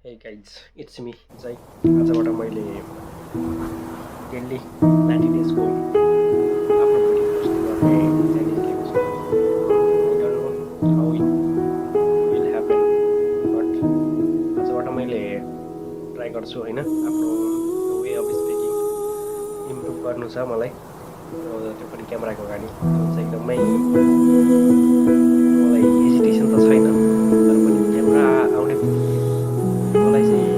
Hey guys, it's me, Jai. आजबाट मैले daily 90 डेजको आफ्नो भिडियो पोस्ट गर्ने च्यालेन्ज लिएको छु। I don't know how it will happen, but आजबाट मैले ट्राई गर्छु होइन। आफ्नो वे अफ स्पिकिङ इम्प्रुभ गर्नु छ मलाई, त्यो पनि क्यामेराको अगाडि, जुन चाहिँ एकदमै मलाई हेजिटेसन त छैन, तर पनि क्यामेरा आउने बित्तिकै मलाई चाहिँ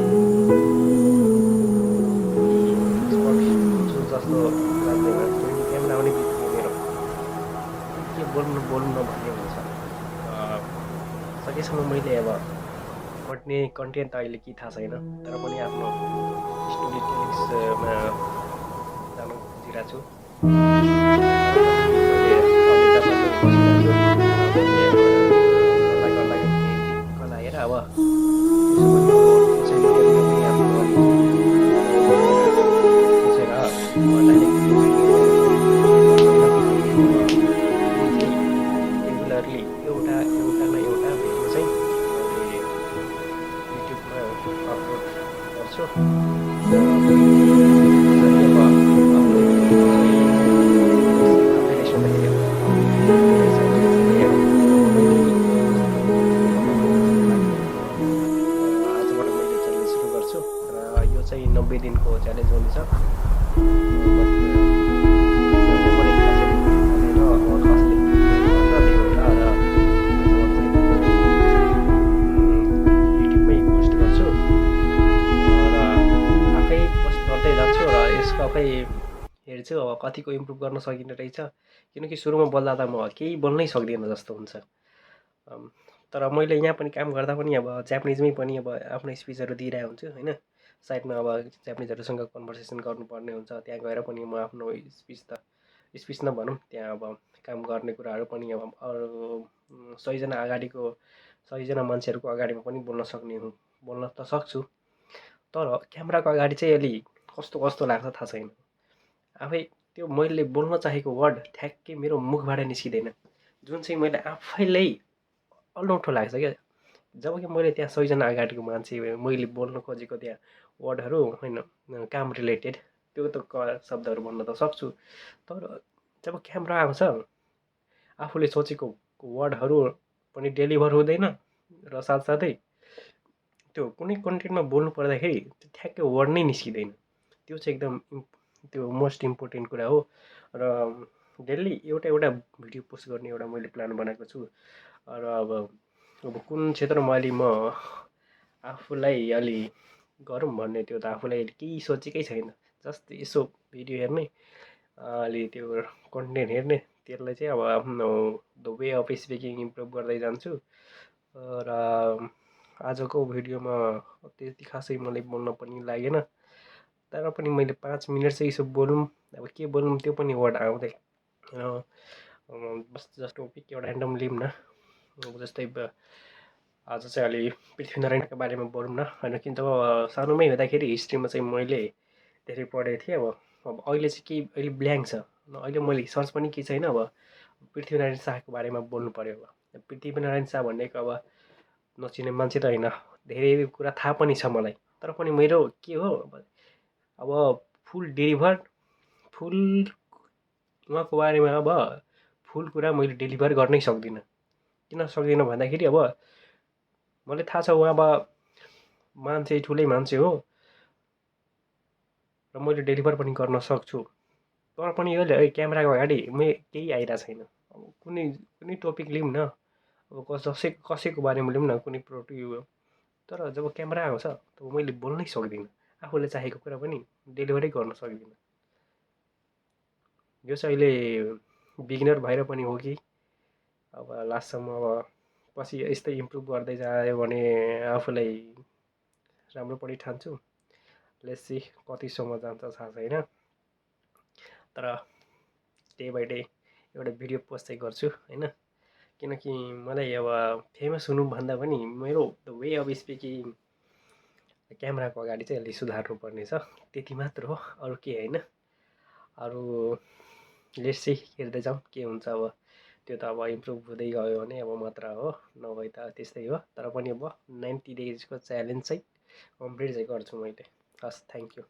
एक्सपर्ट हुन्छु जस्तो लाग्दैन। किनकि क्यामेरा आउने बित्तिकै मेरो के बोल्नु बोल्नु भन्ने हुन्छ। सकेसम्म मैले अब गर्ने कन्टेन्ट त अहिले के थाहा छैन, तर पनि आफ्नो स्टोरी टेलिङ्समा जानु खोजिरहेको छु। तर पनि मैले अहिले जताततै बसिरहेको छु। मैले गर्दा गर्दा केही दिक्क लागेर अब त्यसो पनि अब सोसियल मिडियातिर पनि आफ्नो अलिकति फलोवर बढाएर सोचेर डाइरेक्ट भिडियो चाहिँ लिएको छैन। अब डेली चाहिँ रेगुलरली एउटा एउटा न एउटा भिडियो चाहिँ मैले युट्युबमा अपलोड गर्छु। र त्यसरी अब आफ्नो युट्युबको चाहिँ आफैले सोध्दाखेरि अब के रहेछ भन्ने चाहिँ मैले बनाउनु जस्तो लाग्यो। आजबाट मैले च्यालेन्ज सुरु गर्छु र यो चाहिँ 90 दिनको च्यालेन्ज हुनेछ। बट यसमा चाहिँ मलाई खासै थाहा छैन अब कसले के गर्छ के होला। र आजबाट चाहिँ मैले युट्युबमै पोस्ट गर्छु र आफै पोस्ट गर्दै जान्छु र यसको आफै हेर्छु अब कतिको इम्प्रुभ गर्न सकिने रहेछ। किनकि सुरुमा बोल्दा त म केही बोल्नै सक्दिनँ जस्तो हुन्छ। तर मैले यहाँ पनि काम गर्दा पनि अब जापानिजमै पनि अब आफ्नो स्पिचहरू दिइरहेको हुन्छु होइन। साइडमा अब जापानिजहरूसँग कन्भर्सेसन गर्नुपर्ने हुन्छ, त्यहाँ गएर पनि म आफ्नो स्पिच नभनौँ, त्यहाँ अब काम गर्ने कुराहरू पनि अब अरू 100जना अगाडिको 100जना मान्छेहरूको अगाडिमा पनि बोल्न त सक्छु। तर क्यामेराको अगाडि चाहिँ अलि कस्तो कस्तो लाग्छ थाहा छैन। आफै त्यो मैले बोल्न चाहेको वर्ड ठ्याक्कै मेरो मुखबाट निस्किँदैन, जुन चाहिँ मैले आफैलाई अनौठो लाग्छ क्या। जब कि मैले त्यहाँ 100जना अगाडिको मान्छे मैले बोल्न खोजेको त्यहाँ वर्डहरू होइन, काम रिलेटेड त्यो त शब्दहरू भन्न त सक्छु। तर जब क्यामेरा आउँछ आफूले सोचेको वर्डहरू पनि डेलिभर हुँदैन र साथसाथै त्यो कुनै कन्टेन्टमा बोल्नु पर्दाखेरि ठ्याक्कै वर्ड नै निस्किँदैन। त्यो चाहिँ एकदम त्यो मोस्ट इम्पोर्टेन्ट कुरा हो। र डेली एउटा एउटा भिडियो पोस्ट गर्ने एउटा मैले प्लान बनाएको छु। र अब कुन क्षेत्रमा अलि म आफूलाई अलि गरौँ भन्ने त्यो त आफूलाई केही सोचेकै छैन। जस्ट यसो भिडियो हेर्ने, अलि त्यो कन्टेन्ट हेर्ने, त्यसलाई चाहिँ अब आफ्नो the way of speaking improve गर्दै जान्छु। र आजको भिडियोमा त्यति खासै मलाई बोल्न पनि लागेन, तर पनि मैले 5 मिनट चाहिँ यसो बोलौँ, अब के बोलौँ त्यो पनि वर्ड आउँदै बस जस्ट टपिक एउटा ऱ्यान्डम लिऊँ न। अब जस्तै आज चाहिँ अलि पृथ्वीनारायणको बारेमा बोलौँ न होइन। किन त सानोमै हुँदाखेरि हिस्ट्रीमा चाहिँ मैले धेरै पढेको थिएँ। अब अहिले चाहिँ केही अहिले ब्ल्याङ्क छ, अहिले मैले सर्च पनि केही छैन। अब पृथ्वीनारायण शाहको बारेमा बोल्नु पऱ्यो। अब पृथ्वीनारायण शाह भनेको अब नचिने मान्छे त होइन, धेरै कुरा थाहा पनि छ मलाई। तर पनि मेरो के हो अब फुल डेलिभर फुल उहाँको बारेमा अब फुल कुरा मैले डेलिभर गर्नै सक्दिनँ। किन सक्दिनँ भन्दाखेरि अब मलाई थाहा छ उहाँ अब मान्छे ठुलै मान्छे हो र मैले डेलिभर पनि गर्न सक्छु। तर पनि यो क्यामेराको अगाडि केही आइरहेको छैन। अब कुनै कुनै टपिक लिऊँ न, अब कसैको बारेमा लिऊँ न, कुनै तर जब क्यामेरा आउँछ तब मैले बोल्नै सक्दिनँ, आफूले चाहेको कुरा पनि डेलिभरै गर्न सक्दिनँ। यो चाहिँ अहिले बिगिनर भएर पनि हो कि अब लास्टसम्म अब पछि यस्तै इम्प्रुभ गर्दै जायो भने आफूलाई राम्रो पनि ठान्छु। लेट्स सी कतिसम्म जान्छ थाहा छैन, तर डे बाई डे एउटा भिडियो पोस्ट चाहिँ गर्छु होइन। किनकि मलाई अब फेमस हुनुभन्दा पनि मेरो द वे अफ स्पिकिङ क्यामेराको अगाडि चाहिँ अलि सुधार्नु पर्ने छ, त्यति मात्र हो, अरू केही होइन। अरू लेट्स सी हेर्दै जाउँ के हुन्छ। अब त्यो त अब इम्प्रुभ हुँदै गयो भने अब मात्र हो, नभए त त्यस्तै हो। तर पनि अब 90 डेजको च्यालेन्ज चाहिँ कम्प्लिट चाहिँ गर्छु मैले। हस्, थ्याङ्क यू।